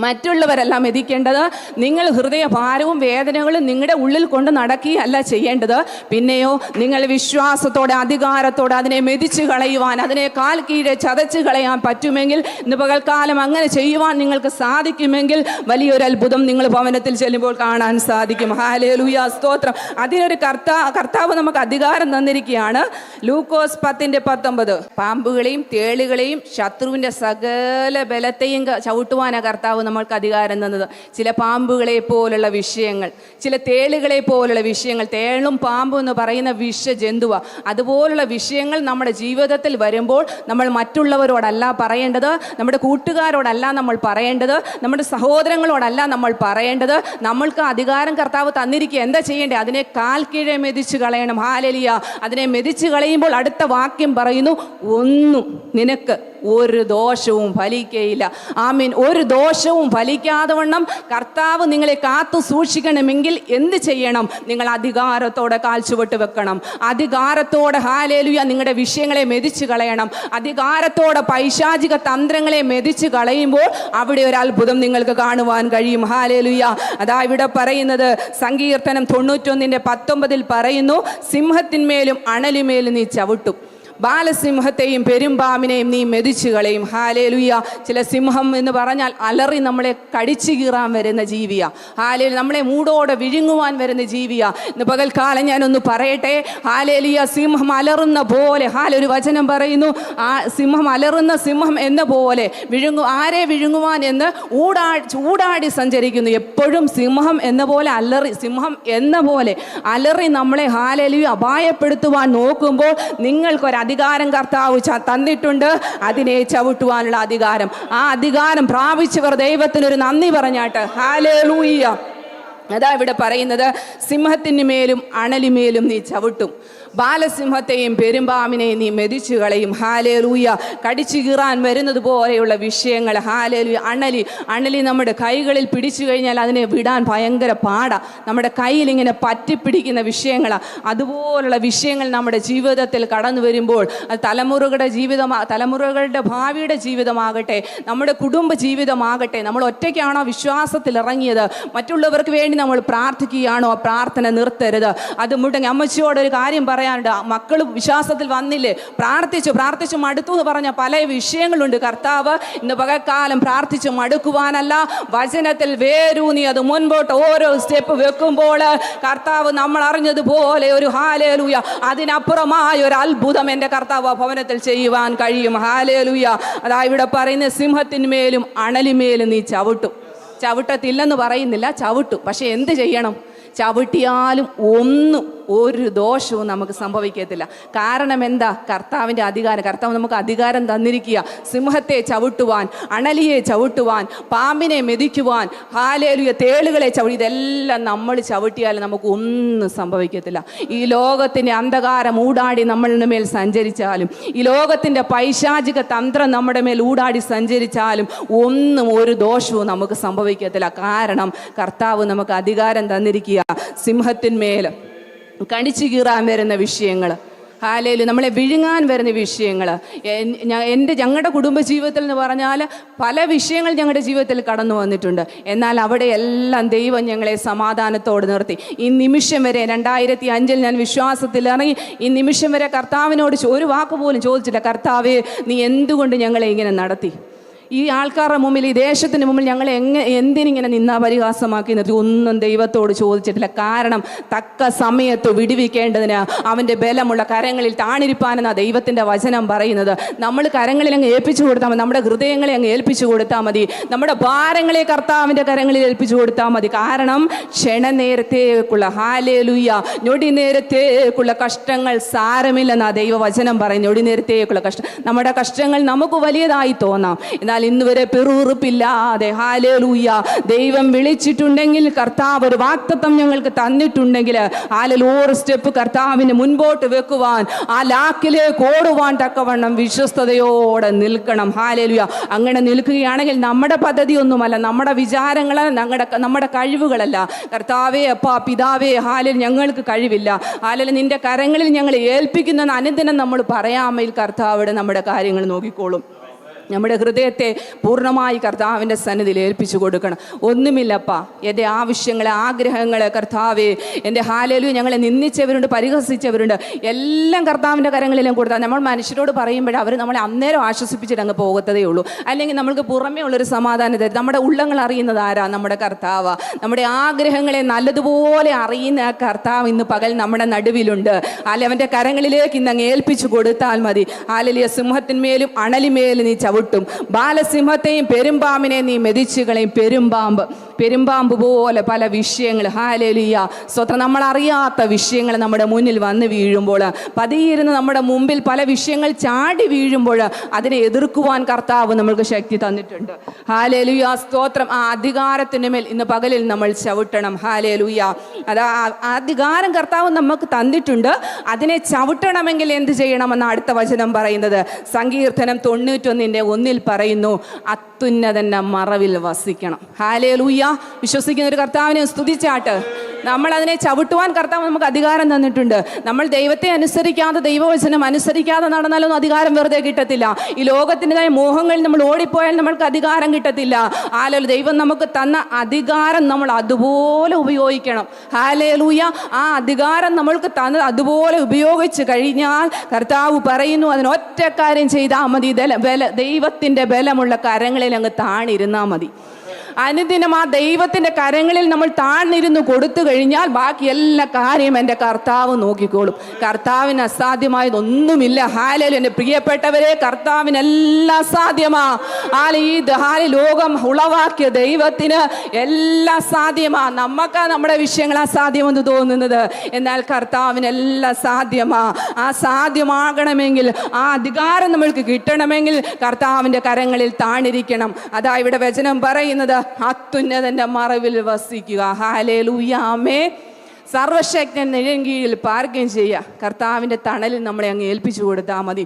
മറ്റുള്ളവരല്ല മെതിക്കേണ്ടത്. നിങ്ങൾ ഹൃദയഭാരവും വേദനകളും നിങ്ങളുടെ ഉള്ളിൽ കൊണ്ട് നടക്കുകയല്ല ചെയ്യേണ്ടത്. പിന്നെയോ നിങ്ങൾ വിശ്വാസത്തോടെ, അധികാരത്തോടെ അതിനെ മെതിച്ച് കളയുവാൻ, അതിനെ കാൽ കീഴെ ചതച്ച് കളയാൻ പറ്റുമെങ്കിൽ, ഇന്ന് പകൽക്കാലം അങ്ങനെ ചെയ്യുവാൻ നിങ്ങൾക്ക് സാധിക്കുമെങ്കിൽ വലിയൊരു അത്ഭുതം നിങ്ങൾ ഭവനത്തിൽ ചെല്ലുമ്പോൾ കാണാൻ സാധിക്കും. ഹല്ലേലൂയ. സ്തോത്രം. അതിനൊരു കർത്താവ് നമുക്ക് അധികാരം തന്നിരിക്കുകയാണ്. ലൂക്കോസ് 10:19 പാമ്പുകളെയും തേളുകളെയും ശത്രുവിൻ്റെ സകല ബലത്തെയും ചവിട്ടുവാനാണ് കർത്താവ് നമ്മൾക്ക് അധികാരം തന്നത്. ചില പാമ്പുകളെ പോലുള്ള വിഷയങ്ങൾ, ചില തേളുകളെ പോലുള്ള വിഷയങ്ങൾ, തേളും പാമ്പും എന്ന് പറയുന്ന വിഷജന്തുവ, അതുപോലുള്ള വിഷയങ്ങൾ നമ്മുടെ ജീവിതത്തിൽ വരുമ്പോൾ നമ്മൾ മറ്റുള്ളവരോടല്ല പറയേണ്ടത്, നമ്മുടെ കൂട്ടുകാരോടല്ല നമ്മൾ പറയേണ്ടത്, നമ്മുടെ സഹോദരങ്ങളോടല്ല നമ്മൾ പറയേണ്ടത്. നമ്മൾക്ക് അധികാരം കർത്താവ് തന്നിരിക്കുക. എന്താ ചെയ്യേണ്ടത്? അതിനെ കാൽ കീഴെ മെതിച്ച് കളയണം. ഹല്ലേലൂയ. അതിനെ മെതിച്ച് കളയുമ്പോൾ അടുത്ത വാക്യം പറയുന്നു, ഒന്നും നിനക്ക് ഒരു ദോഷവും ഫലിക്കയില്ല. ആമീൻ. ഒരു ദോഷവും ഫലിക്കാതെ വണ്ണം കർത്താവ് നിങ്ങളെ കാത്തു സൂക്ഷിക്കണമെങ്കിൽ എന്ത് ചെയ്യണം? നിങ്ങൾ അധികാരത്തോടെ കാൽച്ചുവട്ട് വെക്കണം. അധികാരത്തോടെ ഹല്ലേലൂയ നിങ്ങളുടെ വിഷയങ്ങളെ മെതിച്ച് കളയണം. അധികാരത്തോടെ പൈശാചിക തന്ത്രങ്ങളെ മെതിച്ച് കളയുമ്പോൾ അവിടെ ഒരു അത്ഭുതം നിങ്ങൾക്ക് കാണുവാൻ കഴിയും. ഹല്ലേലൂയ. അതാ ഇവിടെ പറയുന്നത് സങ്കീർത്തനം 91:19 പറയുന്നു, സിംഹത്തിന്മേലും അണലിമേലും നീ ചവിട്ടും, ബാലസിംഹത്തെയും പെരുമ്പാമ്പിനെയും നീ മെതിച്ചു കളയും. ഹല്ലേലൂയ. ചില സിംഹം എന്ന് പറഞ്ഞാൽ അലറി നമ്മളെ കടിച്ചു കീറാൻ വരുന്ന ജീവിയാ. ഹല്ലേലൂയ. നമ്മളെ മൂടോടെ വിഴുങ്ങുവാൻ വരുന്ന ജീവിയാ. ഇന്ന് പകൽക്കാലം ഞാനൊന്ന് പറയട്ടെ. ഹല്ലേലൂയ. സിംഹം അലറുന്ന പോലെ, ഒരു വചനം പറയുന്നു, ആ സിംഹം അലറുന്ന സിംഹം എന്ന പോലെ ആരെ വിഴുങ്ങുവാൻ എന്ന് ചൂടാടി സഞ്ചരിക്കുന്നു. എപ്പോഴും സിംഹം എന്ന പോലെ അലറി, സിംഹം എന്ന പോലെ അലറി നമ്മളെ ഹല്ലേലൂയ അപായപ്പെടുത്തുവാൻ നോക്കുമ്പോൾ നിങ്ങൾക്കൊരു അധികാരം കർത്താവ് തന്നിട്ടുണ്ട്. അതിനെ ചവിട്ടുവാനുള്ള അധികാരം, ആ അധികാരം പ്രാപിച്ചവർ ദൈവത്തിനൊരു നന്ദി പറഞ്ഞാട്ട് ഹല്ലേലൂയ. അതാ ഇവിടെ പറയുന്നത്, സിംഹത്തിന് മേലും അണലിമേലും നീ ചവിട്ടും, ബാലസിംഹത്തെയും പെരുമ്പാമ്പിനെയും നീ മെതിച്ചു കളയും. ഹല്ലേലൂയ. കടിച്ചു കീറാൻ വരുന്നത് പോലെയുള്ള വിഷയങ്ങൾ. ഹല്ലേലൂയ. അണലി നമ്മുടെ കൈകളിൽ പിടിച്ചു കഴിഞ്ഞാൽ അതിനെ വിടാൻ ഭയങ്കര പാടാ. നമ്മുടെ കയ്യിൽ ഇങ്ങനെ പറ്റിപ്പിടിക്കുന്ന വിഷയങ്ങളാണ്. അതുപോലുള്ള വിഷയങ്ങൾ നമ്മുടെ ജീവിതത്തിൽ കടന്നു വരുമ്പോൾ അത് തലമുറകളുടെ ഭാവിയുടെ ജീവിതമാകട്ടെ, നമ്മുടെ കുടുംബ ജീവിതമാകട്ടെ, നമ്മൾ ഒറ്റയ്ക്കാണോ വിശ്വാസത്തിൽ ഇറങ്ങിയത്, മറ്റുള്ളവർക്ക് വേണ്ടി നമ്മൾ പ്രാർത്ഥിക്കുകയാണോ, ആ പ്രാർത്ഥന നിർത്തരുത്. അത് മുടങ്ങി. അമ്മച്ചിയോടൊരു കാര്യം പറയാനുണ്ട്. മക്കൾ വിശ്വാസത്തിൽ വന്നില്ലേ, പ്രാർത്ഥിച്ചു മടുത്തു എന്ന് പറഞ്ഞ പല വിഷയങ്ങളുണ്ട്. കർത്താവ് ഇന്ന് പകൽക്കാലം പ്രാർത്ഥിച്ചു മടുക്കുവാനല്ല, വചനത്തിൽ വേരൂന്നി അത് മുൻപോട്ട് ഓരോ സ്റ്റെപ്പ് വെക്കുമ്പോൾ കർത്താവ് നമ്മൾ അറിഞ്ഞതുപോലെ ഒരു ഹല്ലേലൂയ അതിനപ്പുറമായ ഒരു അത്ഭുതം എൻ്റെ കർത്താവ് ഭവനത്തിൽ ചെയ്യുവാൻ കഴിയും. ഹല്ലേലൂയ. അതാ ഇവിടെ പറയുന്ന, സിംഹത്തിന്മേലും അണലിമേലും നീ ചവിട്ടും. ചവിട്ടത്തില്ലെന്ന് പറയുന്നില്ല, ചവിട്ടും. പക്ഷെ എന്ത് ചെയ്യണം? ചവിട്ടിയാലും ഒന്നും ഒരു ദോഷവും നമുക്ക് സംഭവിക്കത്തില്ല. കാരണം എന്താ? കർത്താവിൻ്റെ അധികാരം. കർത്താവ് നമുക്ക് അധികാരം തന്നിരിക്കുക. സിംഹത്തെ ചവിട്ടുവാൻ, അണലിയെ ചവിട്ടുവാൻ, പാമ്പിനെ മെതിക്കുവാൻ, ഹാലേലുയ, തേളുകളെ ഇതെല്ലാം നമ്മൾ ചവിട്ടിയാലും നമുക്ക് ഒന്നും സംഭവിക്കത്തില്ല. ഈ ലോകത്തിൻ്റെ അന്ധകാരം ഊടാടി നമ്മളുടെ മേൽ സഞ്ചരിച്ചാലും, ഈ ലോകത്തിൻ്റെ പൈശാചിക തന്ത്രം നമ്മുടെ മേൽ ഊടാടി സഞ്ചരിച്ചാലും ഒന്നും ഒരു ദോഷവും നമുക്ക് സംഭവിക്കത്തില്ല. കാരണം കർത്താവ് നമുക്ക് അധികാരം തന്നിരിക്കുക. സിംഹത്തിന്മേൽ കടിച്ചു കീറാൻ വരുന്ന വിഷയങ്ങൾ, ഹാലേലു, നമ്മളെ വിഴുങ്ങാൻ വരുന്ന വിഷയങ്ങൾ, ഞങ്ങളുടെ കുടുംബജീവിതത്തിൽ എന്ന് പറഞ്ഞാൽ പല വിഷയങ്ങൾ ഞങ്ങളുടെ ജീവിതത്തിൽ കടന്നു വന്നിട്ടുണ്ട്. എന്നാൽ അവിടെ എല്ലാം ദൈവം ഞങ്ങളെ സമാധാനത്തോട് നിർത്തി. ഈ നിമിഷം വരെ 2005 ഞാൻ വിശ്വാസത്തിൽ ഇറങ്ങി. ഈ നിമിഷം വരെ കർത്താവിനോട് ഒരു വാക്ക് പോലും ചോദിച്ചില്ല, കർത്താവേ നീ എന്തുകൊണ്ട് ഞങ്ങളെ ഇങ്ങനെ നടത്തി? ഈ ആൾക്കാരുടെ മുമ്പിൽ, ഈ ദേശത്തിന് മുമ്പിൽ ഞങ്ങളെ എന്തിനിങ്ങനെ നിന്നാ പരിഹാസമാക്കി നിർത്തി? ഒന്നും ദൈവത്തോട് ചോദിച്ചിട്ടില്ല. കാരണം തക്ക സമയത്ത് വിടുവിക്കേണ്ടതിന് അവൻ്റെ ബലമുള്ള കരങ്ങളിൽ താണിരിപ്പാനെന്നാണ് ദൈവത്തിൻ്റെ വചനം പറയുന്നത്. നമ്മൾ കരങ്ങളിൽ അങ്ങ് ഏൽപ്പിച്ചു കൊടുത്താൽ മതി. നമ്മുടെ ഹൃദയങ്ങളെ അങ്ങ് ഏൽപ്പിച്ചു കൊടുത്താൽ മതി. നമ്മുടെ ഭാരങ്ങളെ കർത്താവിൻ്റെ കരങ്ങളിൽ ഏൽപ്പിച്ചു കൊടുത്താൽ മതി. കാരണം ക്ഷണനേരത്തേക്കുള്ള, ഹാലേലുയ്യ, ഞൊടി നേരത്തേക്കുള്ള കഷ്ടങ്ങൾ സാരമില്ലെന്നാണ് ദൈവവചനം പറയും. ഞൊടി നേരത്തേക്കുള്ള കഷ്ടം, നമ്മുടെ കഷ്ടങ്ങൾ നമുക്ക് വലിയതായി തോന്നാം, എന്നാൽ ഇന്ന് വരെ പിറുപിറുപ്പില്ലാതെ, ഹാലേലൂയ, ദൈവം വിളിച്ചിട്ടുണ്ടെങ്കിൽ, കർത്താവ് ഒരു വാഗ്ദത്തം ഞങ്ങൾക്ക് തന്നിട്ടുണ്ടെങ്കിൽ, ഒരു സ്റ്റെപ്പ് കർത്താവിന് മുൻപോട്ട് വെക്കുവാൻ, ആ ലാക്കിലേക്ക് ഓടുവാൻ തക്കവണ്ണം വിശ്വസ്തയോടെ നിൽക്കണം. ഹാലേലൂയ. അങ്ങനെ നിൽക്കുകയാണെങ്കിൽ നമ്മുടെ പദ്ധതിയൊന്നുമല്ല, നമ്മുടെ വിചാരങ്ങൾ, നമ്മുടെ കഴിവുകളല്ല. കർത്താവേ, അപ്പാ, പിതാവേ, ഹാലേൽ, ഞങ്ങൾക്ക് കഴിവില്ല, ഹാലേൽ, നിന്റെ കരങ്ങളിൽ ഞങ്ങൾ ഏൽപ്പിക്കുന്ന അനുദിനം നമ്മൾ പറയാമെങ്കിൽ കർത്താവിടെ നമ്മുടെ കാര്യങ്ങൾ നോക്കിക്കോളും. നമ്മുടെ ഹൃദയത്തെ പൂർണ്ണമായി കർത്താവിൻ്റെ സന്നിധിയിൽ ഏൽപ്പിച്ചു കൊടുക്കണം. ഒന്നുമില്ലപ്പാ, എൻ്റെ ആവശ്യങ്ങളെ, ആഗ്രഹങ്ങളെ കർത്താവേ, എൻ്റെ ഹാലേലൂയ, ഞങ്ങളെ നിന്ദിച്ചവരുണ്ട്, പരിഹസിച്ചവരുണ്ട്, എല്ലാം കർത്താവിൻ്റെ കരങ്ങളിലും കൊടുത്താൽ നമ്മൾ മനുഷ്യരോട് പറയുമ്പോൾ അവർ നമ്മളെ അന്നേരം ആശ്വസിപ്പിച്ചിട്ട് അങ്ങ് പോകത്തതേ ഉള്ളൂ. അല്ലെങ്കിൽ നമ്മൾക്ക് പുറമേ ഉള്ളൊരു സമാധാനം തരും. നമ്മുടെ ഉള്ളങ്ങൾ അറിയുന്നത് ആരാ? നമ്മുടെ കർത്താവ്. നമ്മുടെ ആഗ്രഹങ്ങളെ നല്ലതുപോലെ അറിയുന്ന ആ കർത്താവ് ഇന്ന് പകൽ നമ്മുടെ നടുവിലുണ്ട്. അല്ലെ, അവൻ്റെ കരങ്ങളിലേക്ക് ഇന്ന് അങ്ങ് ഏൽപ്പിച്ചു കൊടുത്താൽ മതി. ഹാലേലൂയ. സിംഹത്തിന്മേലും അണലിമേലും നീ ചവിട്ടും, ബാലസിംഹത്തെയും പെരുമ്പാമ്പിനെ നീ മെതിച്ചു കളയും. പെരുമ്പാമ്പ് പോലെ പല വിഷയങ്ങൾ, ഹാലേലൂയ, സ്വന്തം നമ്മൾ അറിയാത്ത വിഷയങ്ങൾ നമ്മുടെ മുന്നിൽ വന്ന് വീഴുമ്പോൾ, പതിയിരുന്ന് നമ്മുടെ മുമ്പിൽ പല വിഷയങ്ങൾ ചാടി വീഴുമ്പോൾ അതിനെ എതിർക്കുവാൻ കർത്താവ് നമ്മൾക്ക് ശക്തി തന്നിട്ടുണ്ട്. ഹാലേലൂയ, സ്തോത്രം. ആ അധികാരത്തിന് മേൽ ഇന്ന് പകലിൽ നമ്മൾ ചവിട്ടണം. ഹാലേലൂയ. അത് അധികാരം കർത്താവ് നമുക്ക് തന്നിട്ടുണ്ട്. അതിനെ ചവിട്ടണമെങ്കിൽ എന്ത് ചെയ്യണമെന്ന് അടുത്ത വചനം പറയുന്നത്. സങ്കീർത്തനം 91:1 പറയുന്നു, അത്യുന്നതന്റെ മറവിൽ വസിക്കണം. ഹാലേലൂയ. വിശ്വസിക്കുന്ന ഒരു കർത്താവിനെ സ്തുതിച്ചാട്ട്. നമ്മൾ അതിനെ ചവിട്ടുവാൻ കർത്താവ് നമുക്ക് അധികാരം തന്നിട്ടുണ്ട്. നമ്മൾ ദൈവത്തെ അനുസരിക്കാതെ, ദൈവവചനം അനുസരിക്കാതെ നടന്നാലൊന്നും അധികാരം വെറുതെ കിട്ടത്തില്ല. ഈ ലോകത്തിൻ്റെതായ മോഹങ്ങളിൽ നമ്മൾ ഓടിപ്പോയാൽ നമ്മൾക്ക് അധികാരം കിട്ടത്തില്ല. ഹാലേലൂയ. ദൈവം നമുക്ക് തന്ന അധികാരം നമ്മൾ അതുപോലെ ഉപയോഗിക്കണം. ഹാലേലൂയ. ആ അധികാരം നമ്മൾക്ക് തന്നത് അതുപോലെ ഉപയോഗിച്ച് കഴിഞ്ഞാൽ കർത്താവ് പറയുന്നു, അതിനൊറ്റ കാര്യം ചെയ്താൽ മതി, ദൈവത്തിൻ്റെ ബലമുള്ള കരങ്ങളിൽ അങ്ങ് താണിരുന്നാൽ മതി. അനുദിനം ആ ദൈവത്തിൻ്റെ കരങ്ങളിൽ നമ്മൾ താഴ്ന്നിരുന്ന് കൊടുത്തു കഴിഞ്ഞാൽ ബാക്കി എല്ലാ കാര്യം എൻ്റെ കർത്താവ് നോക്കിക്കോളും. കർത്താവിന് അസാധ്യമായതൊന്നുമില്ല. ഹാലേലൂയ. എൻ്റെ പ്രിയപ്പെട്ടവരെ, കർത്താവിനെല്ലാം സാധ്യമാ. ഈ ലോകം ഉളവാക്കിയ ദൈവത്തിന് എല്ലാം സാധ്യമാ. നമുക്ക് നമ്മുടെ വിഷയങ്ങൾ അസാധ്യമെന്ന് തോന്നുന്നത്, എന്നാൽ കർത്താവിനെല്ലാം സാധ്യമാ. ആ സാധ്യമാകണമെങ്കിൽ, ആ അധികാരം നമ്മൾക്ക് കിട്ടണമെങ്കിൽ കർത്താവിൻ്റെ കരങ്ങളിൽ താണിരിക്കണം. അതാ ഇവിടെ വചനം പറയുന്നത്, അത്യുന്നതന്റെ മറവിൽ വസിക്കുക. ഹാലേലൂയ. ആമേൻ. സർവശക്തൻ നിഴൽക്കീഴിൽ പാർക്കുകയും ചെയ്യുക. കർത്താവിൻ്റെ തണലിൽ നമ്മളെ അങ്ങ് ഏൽപ്പിച്ചു കൊടുത്താൽ മതി.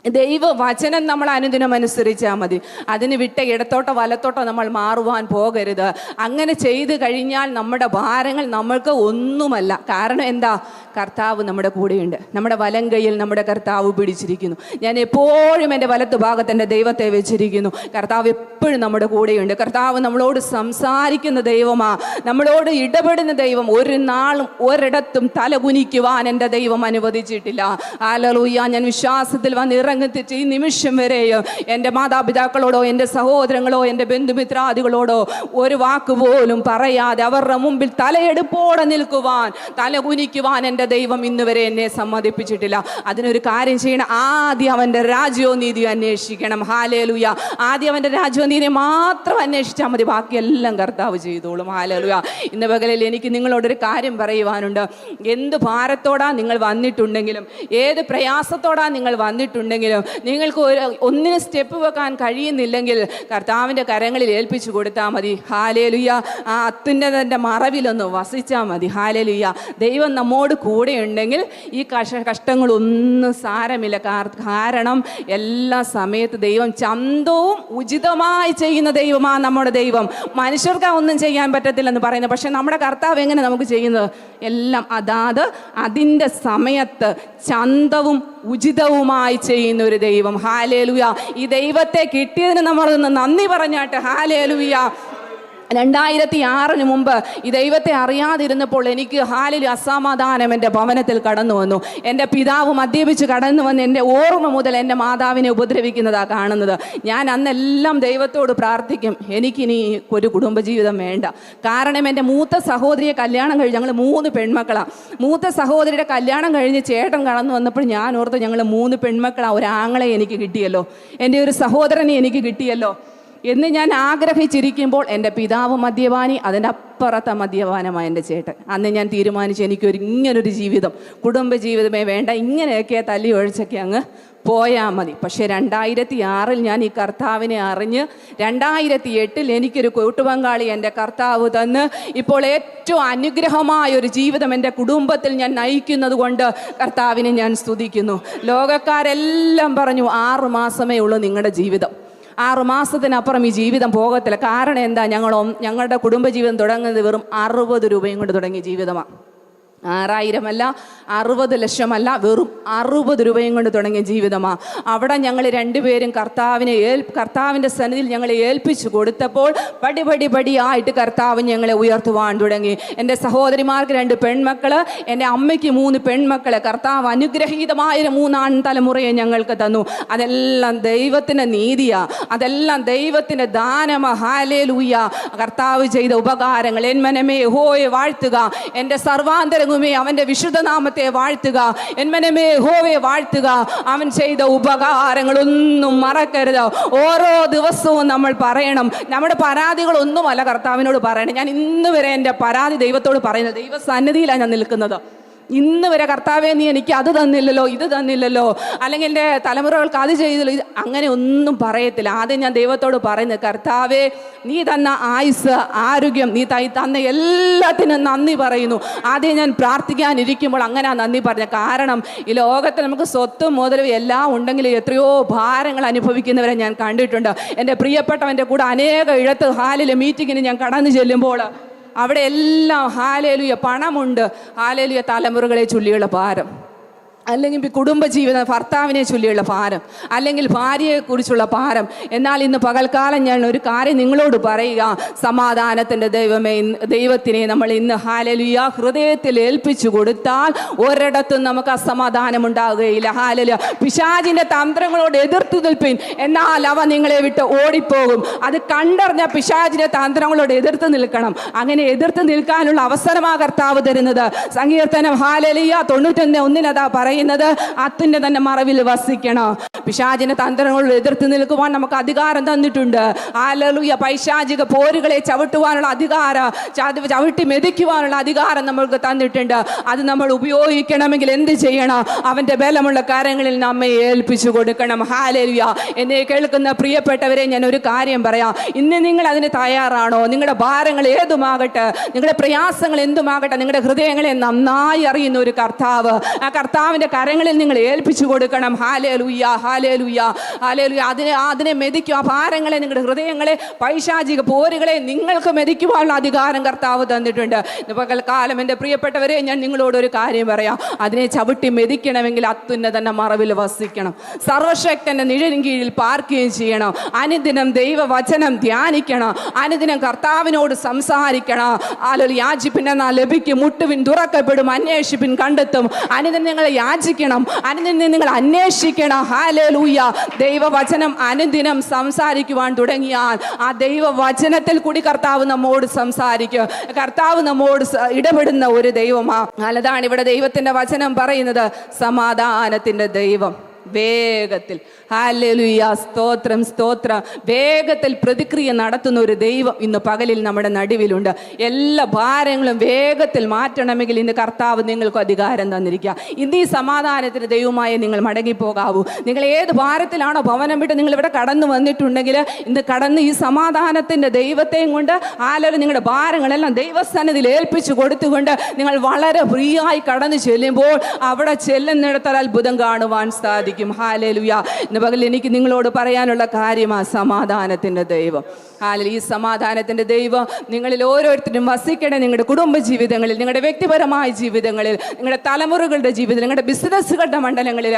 ദൈവ വചനം നമ്മൾ അനുദിനം അനുസരിച്ചാൽ മതി. അതിന് വിട്ട ഇടത്തോട്ടോ വലത്തോട്ടോ നമ്മൾ മാറുവാൻ പോകരുത്. അങ്ങനെ ചെയ്തു കഴിഞ്ഞാൽ നമ്മുടെ ഭാരങ്ങൾ നമ്മൾക്ക് ഒന്നുമല്ല. കാരണം എന്താ? കർത്താവ് നമ്മുടെ കൂടെയുണ്ട്. നമ്മുടെ വലം കൈയിൽ നമ്മുടെ കർത്താവ് പിടിച്ചിരിക്കുന്നു. ഞാൻ എപ്പോഴും എൻ്റെ വലത്ത് ഭാഗത്ത് എൻ്റെ ദൈവത്തെ വെച്ചിരിക്കുന്നു. കർത്താവ് എപ്പോഴും നമ്മുടെ കൂടെയുണ്ട്. കർത്താവ് നമ്മളോട് സംസാരിക്കുന്ന ദൈവമാ, നമ്മളോട് ഇടപെടുന്ന ദൈവം. ഒരു നാളും ഒരിടത്തും തലകുനിക്കുവാൻ എൻ്റെ ദൈവം അനുവദിച്ചിട്ടില്ല. ഹല്ലേലൂയ. ഞാൻ വിശ്വാസത്തിൽ വന്ന് ഈ നിമിഷം വരെയോ എൻ്റെ മാതാപിതാക്കളോടോ, എൻ്റെ സഹോദരങ്ങളോ, എൻ്റെ ബന്ധുമിത്രാദികളോടോ ഒരു വാക്ക് പോലും പറയാതെ അവരുടെ മുമ്പിൽ തലയെടുപ്പോടെ നിൽക്കുവാൻ, തലകുനിക്കുവാൻ എൻ്റെ എൻ്റെ ദൈവം ഇന്ന് വരെ എന്നെ സമ്മതിപ്പിച്ചിട്ടില്ല. അതിനൊരു കാര്യം ചെയ്യണം, ആദ്യം അവൻ്റെ രാജ്യവും നീതിയും അന്വേഷിക്കണം. ഹല്ലേലൂയ. ആദ്യം അവൻ്റെ രാജ്യവും നീതിയും മാത്രം അന്വേഷിച്ചാൽ മതി, ബാക്കിയെല്ലാം കർത്താവ് ചെയ്തോളും. ഹല്ലേലൂയ. ഇന്ന് പകലിൽ എനിക്ക് നിങ്ങളോടൊരു കാര്യം പറയുവാനുണ്ട്. എന്ത് ഭാരത്തോടാ നിങ്ങൾ വന്നിട്ടുണ്ടെങ്കിലും, ഏത് പ്രയാസത്തോടാ നിങ്ങൾ വന്നിട്ടുണ്ടെങ്കിലും, നിങ്ങൾക്ക് ഒന്നിനും സ്റ്റെപ്പ് വെക്കാൻ കഴിയുന്നില്ലെങ്കിൽ കർത്താവിൻ്റെ കരങ്ങളിൽ ഏൽപ്പിച്ചു കൊടുത്താൽ മതി. ഹല്ലേലൂയ. ആ അത്യുന്നതൻ്റെ മറവിലൊന്ന് വസിച്ചാൽ മതി. ഹല്ലേലൂയ. ദൈവം നമ്മോട് കൂടെ ഉണ്ടെങ്കിൽ ഈ കഷ്ടങ്ങളൊന്നും സാരമില്ല. കാരണം എല്ലാ സമയത്ത് ദൈവം ചന്തവും ഉചിതമായി ചെയ്യുന്ന ദൈവമാണ് നമ്മുടെ ദൈവം. മനുഷ്യർക്ക് ഒന്നും ചെയ്യാൻ പറ്റത്തില്ലെന്ന് പറയുന്നത്, പക്ഷെ നമ്മുടെ കർത്താവ് എങ്ങനെ നമുക്ക് ചെയ്യുന്നത്? എല്ലാം അതാത് അതിൻ്റെ സമയത്ത് ചന്തവും ഉചിതവുമായി ചെയ്യുന്ന ഒരു ദൈവം. ഹല്ലേലൂയ. ഈ ദൈവത്തെ കിട്ടിയതിന് നമ്മളൊന്ന് നന്ദി പറഞ്ഞാട്ടെ. ഹല്ലേലൂയ. 2006 മുമ്പ് ഈ ദൈവത്തെ അറിയാതിരുന്നപ്പോൾ എനിക്ക് ഹാലിൽ അസമാധാനം എൻ്റെ ഭവനത്തിൽ കടന്നു വന്നു. എൻ്റെ പിതാവ് മദ്യപിച്ച് കടന്നു വന്ന് എൻ്റെ ഓർമ്മ മുതൽ എൻ്റെ മാതാവിനെ ഉപദ്രവിക്കുന്നതാണ് കാണുന്നത്. ഞാൻ അന്നെല്ലാം ദൈവത്തോട് പ്രാർത്ഥിക്കും, എനിക്കിനി ഒരു കുടുംബജീവിതം വേണ്ട. കാരണം എൻ്റെ മൂത്ത സഹോദരിയെ കല്യാണം കഴിഞ്ഞ്, ഞങ്ങൾ 3 പെൺമക്കളാണ്. മൂത്ത സഹോദരിയുടെ കല്യാണം കഴിഞ്ഞ് ചേട്ടൻ കടന്നു വന്നപ്പോൾ ഞാൻ ഓർത്ത്, ഞങ്ങൾ 3 പെൺമക്കളാണ്, ഒരു ആങ്ങളെ എനിക്ക് കിട്ടിയല്ലോ, എൻ്റെ ഒരു സഹോദരനെ എനിക്ക് കിട്ടിയല്ലോ എന്ന് ഞാൻ ആഗ്രഹിച്ചിരിക്കുമ്പോൾ എൻ്റെ പിതാവ് മദ്യപാനി, അതിൻ്റെ അപ്പുറത്തെ മദ്യപാനമായ എൻ്റെ ചേട്ടൻ. അന്ന് ഞാൻ തീരുമാനിച്ചു, ഇങ്ങനൊരു ജീവിതം, കുടുംബജീവിതമേ വേണ്ട, ഇങ്ങനെയൊക്കെ തല്ലി ഒഴിച്ചൊക്കെ അങ്ങ് പോയാൽ മതി. പക്ഷേ 2006 ഞാൻ ഈ കർത്താവിനെ അറിഞ്ഞ് 2008 എനിക്കൊരു കൂട്ടുപങ്കാളി എൻ്റെ കർത്താവ് തന്ന് ഇപ്പോൾ ഏറ്റവും അനുഗ്രഹമായൊരു ജീവിതം എൻ്റെ കുടുംബത്തിൽ ഞാൻ നയിക്കുന്നത് കൊണ്ട് കർത്താവിനെ ഞാൻ സ്തുതിക്കുന്നു. ലോകക്കാരെല്ലാം പറഞ്ഞു 6 മാസമേ ഉള്ളൂ നിങ്ങളുടെ ജീവിതം, 6 മാസത്തിനപ്പുറം ഈ ജീവിതം പോകത്തില്ല. കാരണം എന്താ? ഞങ്ങളുടെ കുടുംബജീവിതം തുടങ്ങുന്നത് വെറും 60 രൂപയും കൊണ്ട് തുടങ്ങിയ ജീവിതമാണ്. 6000 അല്ല, 60 ലക്ഷമല്ല, വെറും 60 രൂപയും കൊണ്ട് തുടങ്ങിയ ജീവിതമാണ്. അവിടെ ഞങ്ങൾ രണ്ടുപേരും കർത്താവിൻ്റെ സന്നിധിയിൽ ഞങ്ങളെ ഏൽപ്പിച്ചു കൊടുത്തപ്പോൾ പടിയായിട്ട് കർത്താവ് ഞങ്ങളെ ഉയർത്തുവാൻ തുടങ്ങി. എൻ്റെ സഹോദരിമാർക്ക് 2 പെൺമക്കൾ, എൻ്റെ അമ്മയ്ക്ക് 3 പെൺമക്കളെ കർത്താവ് അനുഗ്രഹീതമായൊരു 3 ആൺതലമുറയെ ഞങ്ങൾക്ക് തന്നു. അതെല്ലാം ദൈവത്തിൻ്റെ നീതിയാണ്, അതെല്ലാം ദൈവത്തിൻ്റെ ദാനമാണ്. ഹല്ലേലൂയ. കർത്താവ് ചെയ്ത ഉപകാരങ്ങൾ, എൻ മനമേ യഹോവയെ വാഴ്ത്തുക, എൻ്റെ സർവാന്തരംഗമേ അവൻ്റെ വിശുദ്ധനാമത്തെ വാഴ്ത്തുക, എൻ മനമേ യഹോവയെ വാഴ്ത്തുക, അവൻ ചെയ്ത ഉപകാരങ്ങളൊന്നും മറക്കരുത്. ഓരോ ദിവസവും നമ്മൾ പറയണം. നമ്മുടെ പരാതികളൊന്നുമല്ല കർത്താവിനോട് പറയണം. ഞാൻ ഇന്ന് വരെ എൻ്റെ പരാതി ദൈവത്തോട് പറയുന്നത്, ദൈവസന്നിധിയിലാണ് ഞാൻ നിൽക്കുന്നത്. ഇന്ന് വരെ കർത്താവേ നീ എനിക്ക് അത് തന്നില്ലല്ലോ, ഇത് തന്നില്ലല്ലോ, അല്ലെങ്കിൽ എൻ്റെ തലമുറകൾക്ക് അത് ചെയ്തില്ലോ, അങ്ങനെ ഒന്നും പറയത്തില്ല. ആദ്യം ഞാൻ ദൈവത്തോട് പറയുന്നത്, കർത്താവേ നീ തന്ന ആയുസ്, ആരോഗ്യം, നീ തന്ന എല്ലാത്തിനും നന്ദി പറയുന്നു. ആദ്യം ഞാൻ പ്രാർത്ഥിക്കാനിരിക്കുമ്പോൾ അങ്ങനെ നന്ദി പറഞ്ഞ കാരണം ഈ ലോകത്തിൽ നമുക്ക് സ്വത്തും മുതലും എല്ലാം ഉണ്ടെങ്കിലും എത്രയോ ഭാരങ്ങൾ അനുഭവിക്കുന്നവരെ ഞാൻ കണ്ടിട്ടുണ്ട്. എൻ്റെ പ്രിയപ്പെട്ടവൻ്റെ കൂടെ അനേക ഇടത്ത് ഹാലിലെ മീറ്റിങ്ങിന് ഞാൻ കടന്നു ചെല്ലുമ്പോൾ അവിടെ എല്ലാം ഹല്ലേലൂയ പണമുണ്ട്, ഹല്ലേലൂയ തലമുറകളെ ചൊല്ലിയുള്ള ഭാരം, അല്ലെങ്കിൽ കുടുംബജീവിതം ഭർത്താവിനെ ചൊല്ലിയുള്ള ഭാരം, അല്ലെങ്കിൽ ഭാര്യയെക്കുറിച്ചുള്ള ഭാരം. എന്നാൽ ഇന്ന് പകൽക്കാലം ഞാൻ ഒരു കാര്യം നിങ്ങളോട് പറയുക, സമാധാനത്തിൻ്റെ ദൈവത്തിനെ നമ്മൾ ഇന്ന് ഹല്ലേലൂയ ഹൃദയത്തിൽ ഏൽപ്പിച്ചു കൊടുത്താൽ ഒരിടത്തും നമുക്ക് അസമാധാനം ഉണ്ടാകുകയില്ല. ഹല്ലേലൂയ. പിശാചിൻ്റെ തന്ത്രങ്ങളോട് എതിർത്തു നിൽപ്പിൻ, എന്നാൽ അവ നിങ്ങളെ വിട്ട് ഓടിപ്പോകും. അത് കണ്ടറിഞ്ഞ പിശാചിൻ്റെ തന്ത്രങ്ങളോട് എതിർത്ത് നിൽക്കണം. അങ്ങനെ എതിർത്ത് നിൽക്കാനുള്ള അവസരമാണ് കർത്താവ് തരുന്നത്. സങ്കീർത്തനം ഹല്ലേലൂയ 91 പറയുന്നത്, അത്തിന്റെ തന്നെ മറവിൽ വസിക്കണം. പിശാചിന്റെ തന്ത്രങ്ങളോട് എതിർത്ത് നിൽക്കുവാൻ നമുക്ക് അധികാരം തന്നിട്ടുണ്ട്. ഹല്ലേലൂയ. പൈശാചിക പോരുകളെ ചവിട്ടുവാനുള്ള അധികാരം, ചവിട്ടി മെതിക്കുവാനുള്ള അധികാരം നമ്മൾക്ക് തന്നിട്ടുണ്ട്. അത് നമ്മൾ ഉപയോഗിക്കണമെങ്കിൽ എന്ത് ചെയ്യണം? അവന്റെ ബലമുള്ള കാര്യങ്ങളിൽ നമ്മെ ഏൽപ്പിച്ചു കൊടുക്കണം. ഹല്ലേലൂയ. എന്നെ കേൾക്കുന്ന പ്രിയപ്പെട്ടവരെ, ഞാൻ ഒരു കാര്യം പറയാം. ഇന്ന് നിങ്ങൾ അതിന് തയ്യാറാണോ? നിങ്ങളുടെ ഭാരങ്ങൾ ഏതുമാകട്ടെ, നിങ്ങളുടെ പ്രയാസങ്ങൾ എന്തുമാകട്ടെ, നിങ്ങളുടെ ഹൃദയങ്ങളെ നന്നായി അറിയുന്ന ഒരു കർത്താവ്, ആ കർത്താവിന്റെ കരങ്ങളിൽ നിങ്ങൾ ഏൽപ്പിച്ചു കൊടുക്കണം. Hallelujah, hallelujah, hallelujah. അതിനെ മെതിക്കും. ആ ഭാരങ്ങളെ, നിങ്ങളുടെ ഹൃദയങ്ങളെ, പൈശാചിക പോരുകളെ നിങ്ങൾക്ക് മെതിക്കുവാനുള്ള അധികാരം കർത്താവ് തന്നിട്ടുണ്ട്. പകൽക്കാലം എൻ്റെ പ്രിയപ്പെട്ടവരെ, ഞാൻ നിങ്ങളോട് ഒരു കാര്യം പറയാം. അതിനെ ചവിട്ടി മെതിക്കണമെങ്കിൽ അത്യുന്നതന്റെ മറവിൽ വസിക്കണം, സർവശക്തന്റെ നിഴലിൻ കീഴിൽ പാർക്കുകയും ചെയ്യണം. അനുദിനം ദൈവവചനം ധ്യാനിക്കണം, അനുദിനം കർത്താവിനോട് സംസാരിക്കണം. ഹല്ലേലൂയ. യാചിപ്പിൻ എന്നാൽ ലഭിക്കും, മുട്ടുവിൻ തുറക്കപ്പെടും, അന്വേഷിപ്പിൻ കണ്ടെത്തും. അനുദിനം നിങ്ങൾ യാചിക്കണം, അനുദിനം നിങ്ങൾ അന്വേഷിക്കണം. ഹല്ലേലൂയ. ദൈവവചനം അനുദിനം സംസാരിക്കുവാൻ തുടങ്ങിയാൽ ആ ദൈവവചനത്തിൽ കൂടി കർത്താവ് നമ്മോട് സംസാരിക്കും. കർത്താവ് നമ്മോട് ഇടപെടുന്ന ഒരു ദൈവമാണ്. അതാണ് ഇവിടെ ദൈവത്തിന്റെ വചനം പറയുന്നത്. സമാധാനത്തിന്റെ ദൈവം വേഗത്തിൽ, ഹല്ലേലൂയ, സ്തോത്രം സ്തോത്രം, വേഗത്തിൽ പ്രതിക്രിയ നടത്തുന്ന ഒരു ദൈവം ഇന്ന് പകലിൽ നമ്മുടെ നടുവിലുണ്ട്. എല്ലാ ഭാരങ്ങളും വേഗത്തിൽ മാറ്റണമെങ്കിൽ ഇന്ന് കർത്താവ് നിങ്ങൾക്ക് അധികാരം തന്നിരിക്കുക. ഇന്ന് ഈ സമാധാനത്തിന് ദൈവമായി നിങ്ങൾ മടങ്ങിപ്പോകാവൂ. നിങ്ങൾ ഏത് ഭാരത്തിലാണോ ഭവനം വിട്ട് നിങ്ങൾ ഇവിടെ കടന്നു വന്നിട്ടുണ്ടെങ്കിൽ ഇന്ന് കടന്ന് ഈ സമാധാനത്തിൻ്റെ ദൈവത്തെയും കൊണ്ട് നിങ്ങളുടെ ഭാരങ്ങളെല്ലാം ദൈവസന്നിധിയിൽ ഏൽപ്പിച്ചു കൊടുത്തുകൊണ്ട് നിങ്ങൾ വളരെ ഫ്രീ ആയി കടന്നു ചെല്ലുമ്പോൾ അവിടെ ചെല്ലുന്നിടത്താൽ അത്ഭുതം കാണുവാൻ സാധിക്കും. ഹല്ലേലൂയ. ഇന്ന് പകൽ എനിക്ക് നിങ്ങളോട് പറയാനുള്ള കാര്യമാണ് സമാധാനത്തിൻ്റെ ദൈവം. ഈ സമാധാനത്തിൻ്റെ ദൈവം നിങ്ങളിൽ ഓരോരുത്തരും വസിക്കണേ. നിങ്ങളുടെ കുടുംബ ജീവിതങ്ങളിൽ, നിങ്ങളുടെ വ്യക്തിപരമായ ജീവിതങ്ങളിൽ, നിങ്ങളുടെ തലമുറകളുടെ ജീവിതത്തിൽ, നിങ്ങളുടെ ബിസിനസ്സുകളുടെ മണ്ഡലങ്ങളിൽ,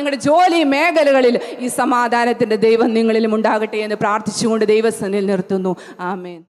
നിങ്ങളുടെ ജോലി മേഖലകളിൽ ഈ സമാധാനത്തിൻ്റെ ദൈവം നിങ്ങളിലും ഉണ്ടാകട്ടെ എന്ന് പ്രാർത്ഥിച്ചുകൊണ്ട് ദൈവസന്നിധിയിൽ നിർത്തുന്നു. ആമേൻ.